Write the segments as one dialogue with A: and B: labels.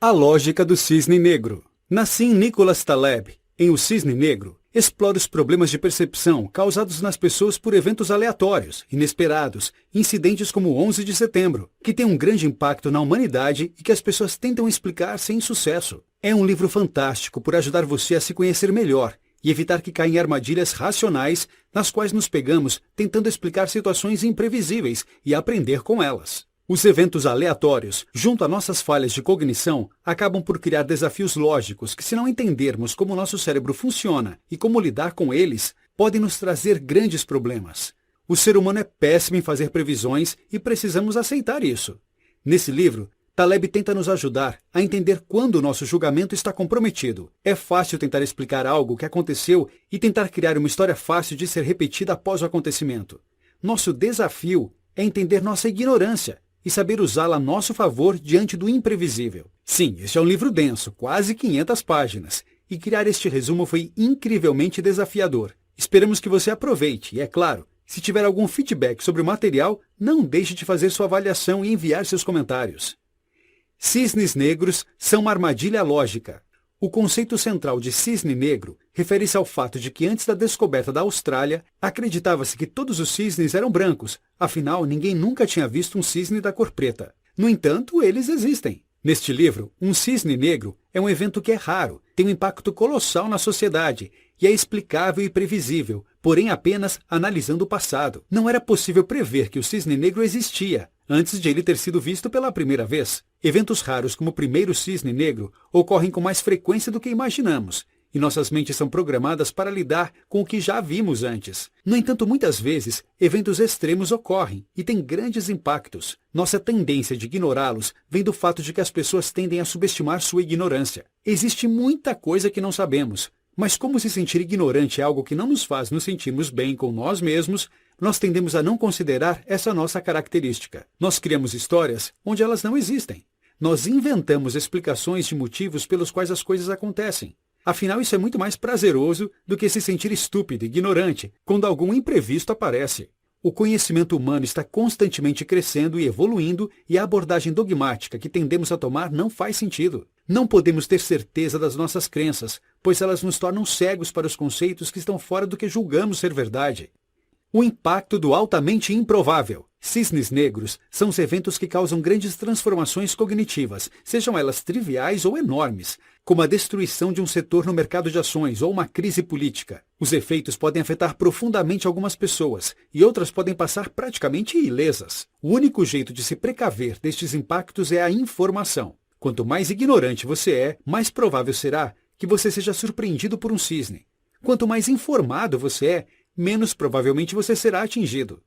A: A lógica do cisne negro. Nassim Nicholas Taleb, em O Cisne Negro, explora os problemas de percepção causados nas pessoas por eventos aleatórios, inesperados, incidentes como o 11 de setembro, que têm um grande impacto na humanidade e que as pessoas tentam explicar sem sucesso. É um livro fantástico por ajudar você a se conhecer melhor e evitar que caia em armadilhas racionais nas quais nos pegamos tentando explicar situações imprevisíveis e aprender com elas. Os eventos aleatórios, junto a nossas falhas de cognição, acabam por criar desafios lógicos que, se não entendermos como nosso cérebro funciona e como lidar com eles, podem nos trazer grandes problemas. O ser humano é péssimo em fazer previsões e precisamos aceitar isso. Nesse livro, Taleb tenta nos ajudar a entender quando o nosso julgamento está comprometido. É fácil tentar explicar algo que aconteceu e tentar criar uma história fácil de ser repetida após o acontecimento. Nosso desafio é entender nossa ignorância e saber usá-la a nosso favor diante do imprevisível. Sim, este é um livro denso, quase 500 páginas, e criar este resumo foi incrivelmente desafiador. Esperamos que você aproveite e, é claro, se tiver algum feedback sobre o material, não deixe de fazer sua avaliação e enviar seus comentários. Cisnes negros são uma armadilha lógica. O conceito central de cisne negro refere-se ao fato de que antes da descoberta da Austrália, acreditava-se que todos os cisnes eram brancos, afinal ninguém nunca tinha visto um cisne da cor preta. No entanto, eles existem. Neste livro, um cisne negro é um evento que é raro, tem um impacto colossal na sociedade e é explicável e previsível, porém apenas analisando o passado. Não era possível prever que o cisne negro existia antes de ele ter sido visto pela primeira vez. Eventos raros como o primeiro cisne negro ocorrem com mais frequência do que imaginamos, e nossas mentes são programadas para lidar com o que já vimos antes. No entanto, muitas vezes, eventos extremos ocorrem e têm grandes impactos. Nossa tendência de ignorá-los vem do fato de que as pessoas tendem a subestimar sua ignorância. Existe muita coisa que não sabemos, mas como se sentir ignorante é algo que não nos faz nos sentirmos bem com nós mesmos, nós tendemos a não considerar essa nossa característica. Nós criamos histórias onde elas não existem. Nós inventamos explicações de motivos pelos quais as coisas acontecem. Afinal, isso é muito mais prazeroso do que se sentir estúpido e ignorante quando algum imprevisto aparece. O conhecimento humano está constantemente crescendo e evoluindo e a abordagem dogmática que tendemos a tomar não faz sentido. Não podemos ter certeza das nossas crenças, pois elas nos tornam cegos para os conceitos que estão fora do que julgamos ser verdade. O impacto do altamente improvável. Cisnes negros são os eventos que causam grandes transformações cognitivas, sejam elas triviais ou enormes, como a destruição de um setor no mercado de ações ou uma crise política. Os efeitos podem afetar profundamente algumas pessoas e outras podem passar praticamente ilesas. O único jeito de se precaver destes impactos é a informação. Quanto mais ignorante você é, mais provável será que você seja surpreendido por um cisne. Quanto mais informado você é, menos provavelmente você será atingido.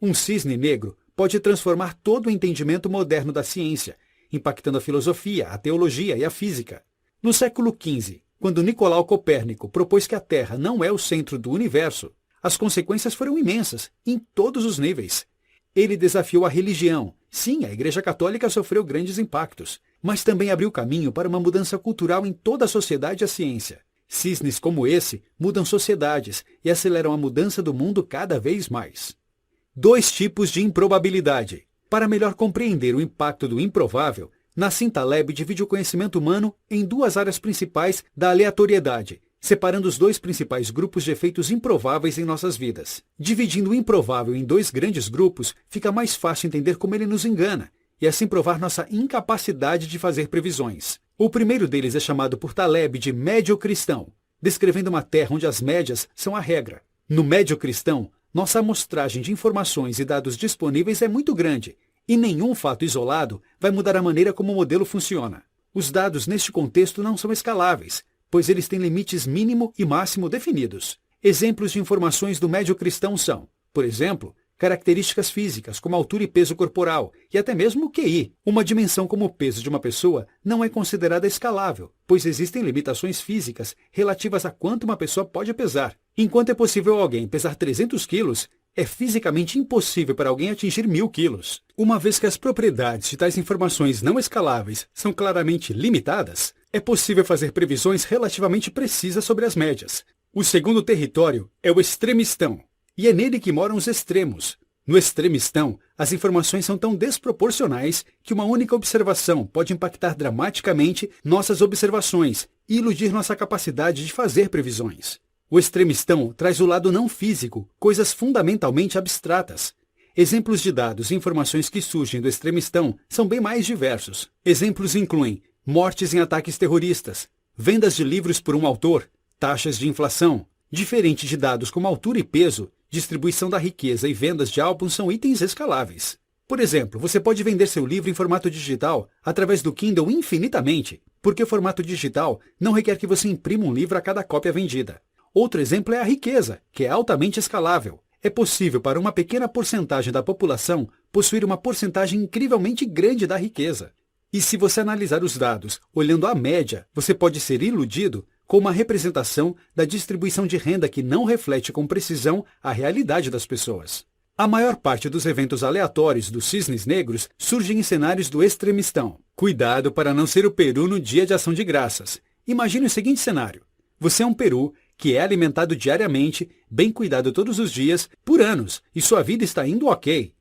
A: Um cisne negro pode transformar todo o entendimento moderno da ciência, impactando a filosofia, a teologia e a física. No século XV, quando Nicolau Copérnico propôs que a Terra não é o centro do universo, as consequências foram imensas, em todos os níveis. Ele desafiou a religião. Sim, a Igreja Católica sofreu grandes impactos, mas também abriu caminho para uma mudança cultural em toda a sociedade e a ciência. Cisnes como esse mudam sociedades e aceleram a mudança do mundo cada vez mais. 2 tipos de improbabilidade. Para melhor compreender o impacto do improvável, Nassim Taleb divide o conhecimento humano em 2 áreas principais da aleatoriedade, separando os 2 principais grupos de efeitos improváveis em nossas vidas. Dividindo o improvável em 2 grandes grupos, fica mais fácil entender como ele nos engana, e assim provar nossa incapacidade de fazer previsões. O primeiro deles é chamado por Taleb de médio cristão, descrevendo uma terra onde as médias são a regra. No médio cristão, nossa amostragem de informações e dados disponíveis é muito grande, e nenhum fato isolado vai mudar a maneira como o modelo funciona. Os dados neste contexto não são escaláveis, pois eles têm limites mínimo e máximo definidos. Exemplos de informações do médio cristão são, por exemplo, características físicas, como altura e peso corporal, e até mesmo o QI. Uma dimensão como o peso de uma pessoa não é considerada escalável, pois existem limitações físicas relativas a quanto uma pessoa pode pesar. Enquanto é possível alguém pesar 300 quilos, é fisicamente impossível para alguém atingir 1000 quilos. Uma vez que as propriedades de tais informações não escaláveis são claramente limitadas, é possível fazer previsões relativamente precisas sobre as médias. O segundo território é o extremistão, e é nele que moram os extremos. No extremistão, as informações são tão desproporcionais que uma única observação pode impactar dramaticamente nossas observações e iludir nossa capacidade de fazer previsões. O extremistão traz o lado não físico, coisas fundamentalmente abstratas. Exemplos de dados e informações que surgem do extremistão são bem mais diversos. Exemplos incluem mortes em ataques terroristas, vendas de livros por um autor, taxas de inflação. Diferente de dados como altura e peso, distribuição da riqueza e vendas de álbuns são itens escaláveis. Por exemplo, você pode vender seu livro em formato digital através do Kindle infinitamente, porque o formato digital não requer que você imprima um livro a cada cópia vendida. Outro exemplo é a riqueza, que é altamente escalável. É possível para uma pequena porcentagem da população possuir uma porcentagem incrivelmente grande da riqueza. E se você analisar os dados olhando a média, você pode ser iludido com uma representação da distribuição de renda que não reflete com precisão a realidade das pessoas. A maior parte dos eventos aleatórios dos cisnes negros surgem em cenários do extremistão. Cuidado para não ser o peru no dia de ação de graças. Imagine o seguinte cenário. Você é um peru que é alimentado diariamente, bem cuidado todos os dias, por anos, e sua vida está indo ok.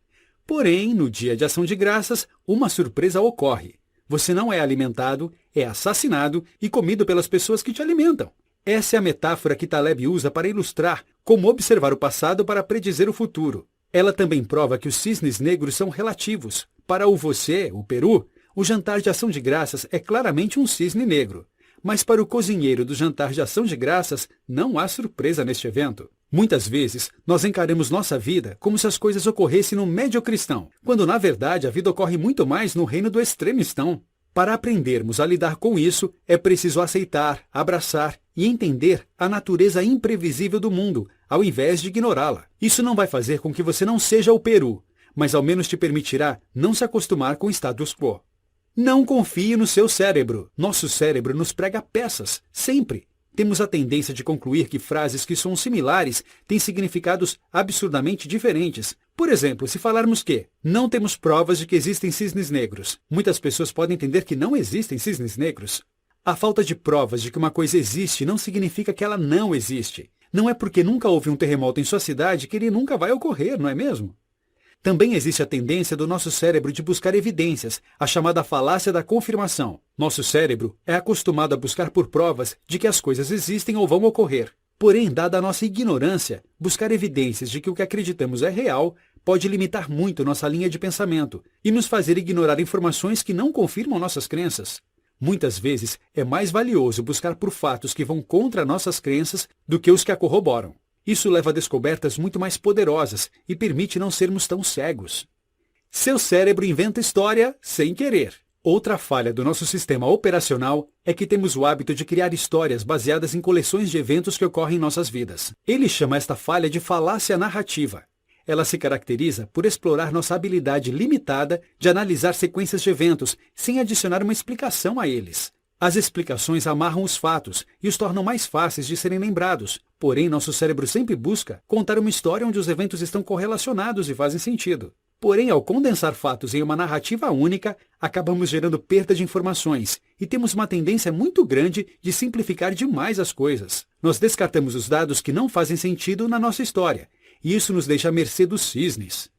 A: Porém, no dia de ação de graças, uma surpresa ocorre. Você não é alimentado, é assassinado e comido pelas pessoas que te alimentam. Essa é a metáfora que Taleb usa para ilustrar como observar o passado para predizer o futuro. Ela também prova que os cisnes negros são relativos. Para o você, o peru, o jantar de ação de graças é claramente um cisne negro. Mas para o cozinheiro do jantar de ação de graças, não há surpresa neste evento. Muitas vezes, nós encaramos nossa vida como se as coisas ocorressem no mediocristão, quando na verdade a vida ocorre muito mais no reino do extremistão. Para aprendermos a lidar com isso, é preciso aceitar, abraçar e entender a natureza imprevisível do mundo, ao invés de ignorá-la. Isso não vai fazer com que você não seja o peru, mas ao menos te permitirá não se acostumar com o status quo. Não confie no seu cérebro. Nosso cérebro nos prega peças, sempre. Temos a tendência de concluir que frases que são similares têm significados absurdamente diferentes. Por exemplo, se falarmos que não temos provas de que existem cisnes negros, muitas pessoas podem entender que não existem cisnes negros. A falta de provas de que uma coisa existe não significa que ela não existe. Não é porque nunca houve um terremoto em sua cidade que ele nunca vai ocorrer, não é mesmo? Também existe a tendência do nosso cérebro de buscar evidências, a chamada falácia da confirmação. Nosso cérebro é acostumado a buscar por provas de que as coisas existem ou vão ocorrer. Porém, dada a nossa ignorância, buscar evidências de que o que acreditamos é real pode limitar muito nossa linha de pensamento e nos fazer ignorar informações que não confirmam nossas crenças. Muitas vezes é mais valioso buscar por fatos que vão contra nossas crenças do que os que a corroboram. Isso leva a descobertas muito mais poderosas e permite não sermos tão cegos. Seu cérebro inventa história sem querer. Outra falha do nosso sistema operacional é que temos o hábito de criar histórias baseadas em coleções de eventos que ocorrem em nossas vidas. Ele chama esta falha de falácia narrativa. Ela se caracteriza por explorar nossa habilidade limitada de analisar sequências de eventos sem adicionar uma explicação a eles. As explicações amarram os fatos e os tornam mais fáceis de serem lembrados. Porém, nosso cérebro sempre busca contar uma história onde os eventos estão correlacionados e fazem sentido. Porém, ao condensar fatos em uma narrativa única, acabamos gerando perda de informações e temos uma tendência muito grande de simplificar demais as coisas. Nós descartamos os dados que não fazem sentido na nossa história, e isso nos deixa à mercê dos cisnes.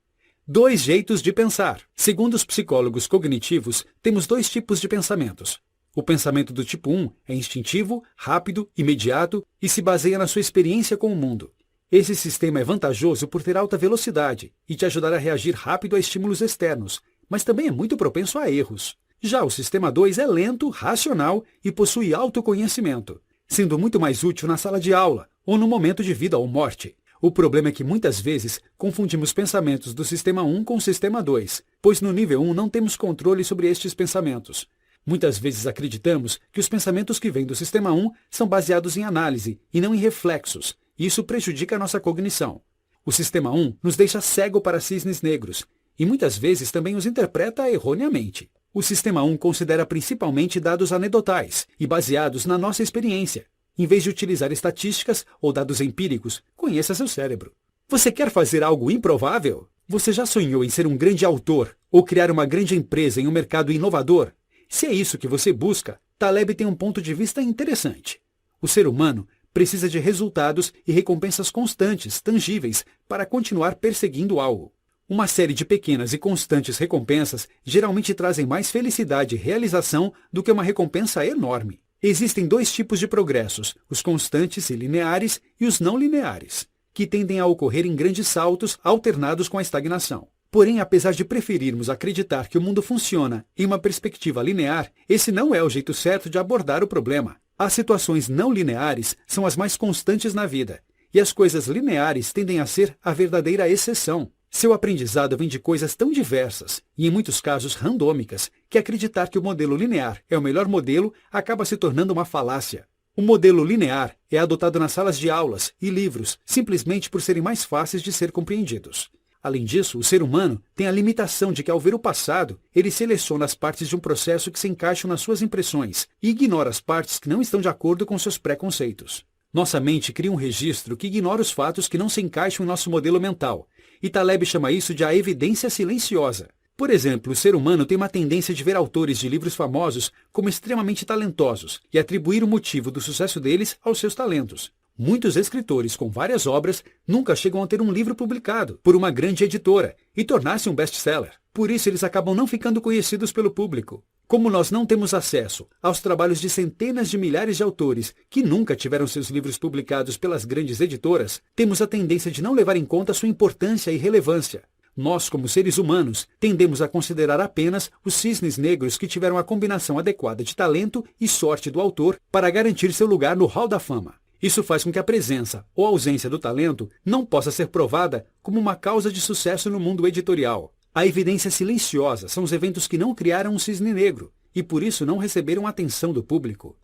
A: 2 jeitos de pensar. Segundo os psicólogos cognitivos, temos 2 tipos de pensamentos. O pensamento do tipo 1 é instintivo, rápido, imediato e se baseia na sua experiência com o mundo. Esse sistema é vantajoso por ter alta velocidade e te ajudar a reagir rápido a estímulos externos, mas também é muito propenso a erros. Já o sistema 2 é lento, racional e possui autoconhecimento, sendo muito mais útil na sala de aula ou no momento de vida ou morte. O problema é que muitas vezes confundimos pensamentos do sistema 1 com o sistema 2, pois no nível 1 não temos controle sobre estes pensamentos. Muitas vezes acreditamos que os pensamentos que vêm do sistema 1 são baseados em análise e não em reflexos, e isso prejudica a nossa cognição. O sistema 1 nos deixa cego para cisnes negros, e muitas vezes também os interpreta erroneamente. O sistema 1 considera principalmente dados anedotais e baseados na nossa experiência. Em vez de utilizar estatísticas ou dados empíricos, conheça seu cérebro. Você quer fazer algo improvável? Você já sonhou em ser um grande autor ou criar uma grande empresa em um mercado inovador? Se é isso que você busca, Taleb tem um ponto de vista interessante. O ser humano precisa de resultados e recompensas constantes, tangíveis, para continuar perseguindo algo. Uma série de pequenas e constantes recompensas geralmente trazem mais felicidade e realização do que uma recompensa enorme. Existem dois tipos de progressos, os constantes e lineares e os não lineares, que tendem a ocorrer em grandes saltos alternados com a estagnação. Porém, apesar de preferirmos acreditar que o mundo funciona em uma perspectiva linear, esse não é o jeito certo de abordar o problema. As situações não lineares são as mais constantes na vida, e as coisas lineares tendem a ser a verdadeira exceção. Seu aprendizado vem de coisas tão diversas, e em muitos casos randômicas, que acreditar que o modelo linear é o melhor modelo acaba se tornando uma falácia. O modelo linear é adotado nas salas de aulas e livros, simplesmente por serem mais fáceis de ser compreendidos. Além disso, o ser humano tem a limitação de que, ao ver o passado, ele seleciona as partes de um processo que se encaixam nas suas impressões e ignora as partes que não estão de acordo com seus preconceitos. Nossa mente cria um registro que ignora os fatos que não se encaixam em nosso modelo mental, e Taleb chama isso de a evidência silenciosa. Por exemplo, o ser humano tem uma tendência de ver autores de livros famosos como extremamente talentosos e atribuir o motivo do sucesso deles aos seus talentos. Muitos escritores com várias obras nunca chegam a ter um livro publicado por uma grande editora e tornar-se um best-seller. Por isso eles acabam não ficando conhecidos pelo público. Como nós não temos acesso aos trabalhos de centenas de milhares de autores que nunca tiveram seus livros publicados pelas grandes editoras, temos a tendência de não levar em conta sua importância e relevância. Nós, como seres humanos, tendemos a considerar apenas os cisnes negros que tiveram a combinação adequada de talento e sorte do autor para garantir seu lugar no Hall da Fama. Isso faz com que a presença ou ausência do talento não possa ser provada como uma causa de sucesso no mundo editorial. A evidência silenciosa são os eventos que não criaram um cisne negro e por isso não receberam atenção do público.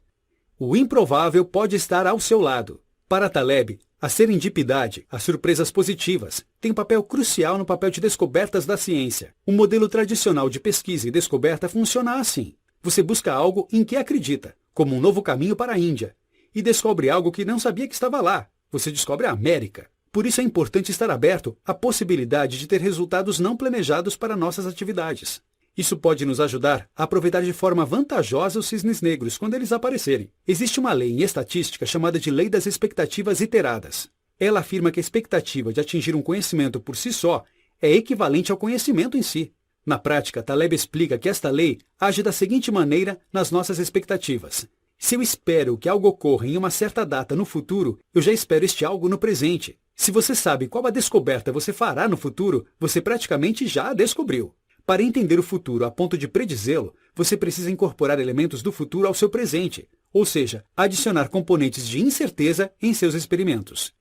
A: O improvável pode estar ao seu lado. Para Taleb, a serendipidade, as surpresas positivas, tem um papel crucial no papel de descobertas da ciência. O modelo tradicional de pesquisa e descoberta funciona assim. Você busca algo em que acredita, como um novo caminho para a Índia, e descobre algo que não sabia que estava lá. Você descobre a América. Por isso é importante estar aberto à possibilidade de ter resultados não planejados para nossas atividades. Isso pode nos ajudar a aproveitar de forma vantajosa os cisnes negros quando eles aparecerem. Existe uma lei em estatística chamada de Lei das Expectativas Iteradas. Ela afirma que a expectativa de atingir um conhecimento por si só é equivalente ao conhecimento em si. Na prática, Taleb explica que esta lei age da seguinte maneira nas nossas expectativas. Se eu espero que algo ocorra em uma certa data no futuro, eu já espero este algo no presente. Se você sabe qual a descoberta você fará no futuro, você praticamente já a descobriu. Para entender o futuro a ponto de predizê-lo, você precisa incorporar elementos do futuro ao seu presente, ou seja, adicionar componentes de incerteza em seus experimentos.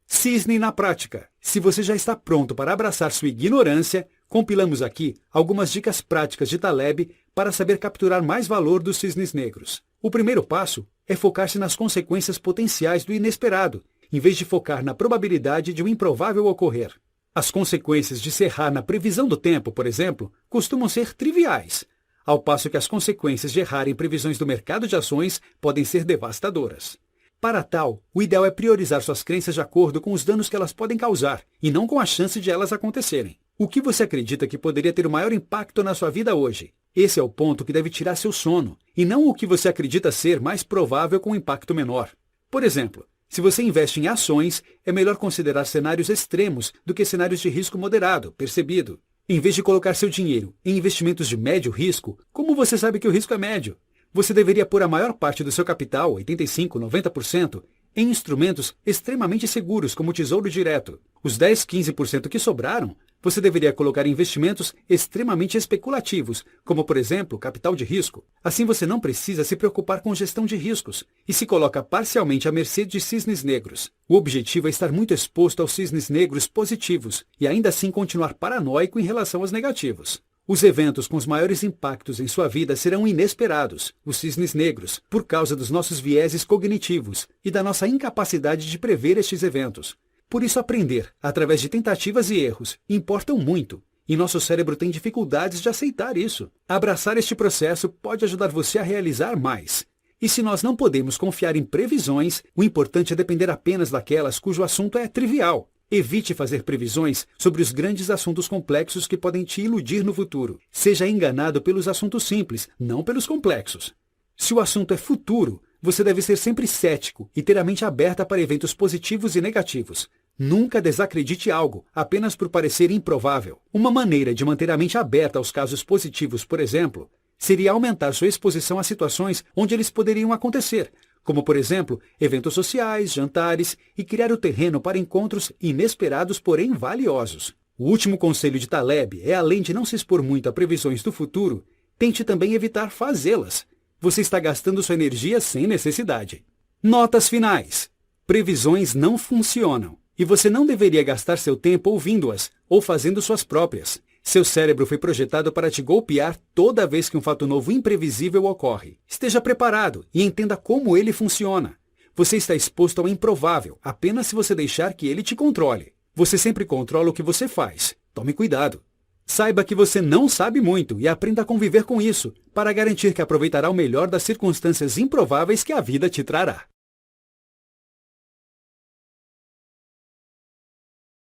A: Cisne na prática. Se você já está pronto para abraçar sua ignorância, compilamos aqui algumas dicas práticas de Taleb para saber capturar mais valor dos cisnes negros. O primeiro passo é focar-se nas consequências potenciais do inesperado, em vez de focar na probabilidade de um improvável ocorrer. As consequências de se errar na previsão do tempo, por exemplo, costumam ser triviais, ao passo que as consequências de errar em previsões do mercado de ações podem ser devastadoras. Para tal, o ideal é priorizar suas crenças de acordo com os danos que elas podem causar, e não com a chance de elas acontecerem. O que você acredita que poderia ter o maior impacto na sua vida hoje? Esse é o ponto que deve tirar seu sono, e não o que você acredita ser mais provável com um impacto menor. Por exemplo, se você investe em ações, é melhor considerar cenários extremos do que cenários de risco moderado, percebido. Em vez de colocar seu dinheiro em investimentos de médio risco, como você sabe que o risco é médio? Você deveria pôr a maior parte do seu capital, 85%, 90%, em instrumentos extremamente seguros como o Tesouro Direto. Os 10, 15% que sobraram, você deveria colocar em investimentos extremamente especulativos, como, por exemplo, capital de risco. Assim você não precisa se preocupar com gestão de riscos e se coloca parcialmente à mercê de cisnes negros. O objetivo é estar muito exposto aos cisnes negros positivos e ainda assim continuar paranoico em relação aos negativos. Os eventos com os maiores impactos em sua vida serão inesperados, os cisnes negros, por causa dos nossos vieses cognitivos e da nossa incapacidade de prever estes eventos. Por isso, aprender, através de tentativas e erros, importam muito, e nosso cérebro tem dificuldades de aceitar isso. Abraçar este processo pode ajudar você a realizar mais. E se nós não podemos confiar em previsões, o importante é depender apenas daquelas cujo assunto é trivial. Evite fazer previsões sobre os grandes assuntos complexos que podem te iludir no futuro. Seja enganado pelos assuntos simples, não pelos complexos. Se o assunto é futuro, você deve ser sempre cético e ter a mente aberta para eventos positivos e negativos. Nunca desacredite algo, apenas por parecer improvável. Uma maneira de manter a mente aberta aos casos positivos, por exemplo, seria aumentar sua exposição a situações onde eles poderiam acontecer, como, por exemplo, eventos sociais, jantares, e criar o terreno para encontros inesperados, porém valiosos. O último conselho de Taleb é, além de não se expor muito a previsões do futuro, tente também evitar fazê-las. Você está gastando sua energia sem necessidade. Notas finais. Previsões não funcionam, e você não deveria gastar seu tempo ouvindo-as ou fazendo suas próprias. Seu cérebro foi projetado para te golpear toda vez que um fato novo imprevisível ocorre. Esteja preparado e entenda como ele funciona. Você está exposto ao improvável apenas se você deixar que ele te controle. Você sempre controla o que você faz. Tome cuidado. Saiba que você não sabe muito e aprenda a conviver com isso, para garantir que aproveitará o melhor das circunstâncias improváveis que a vida te trará.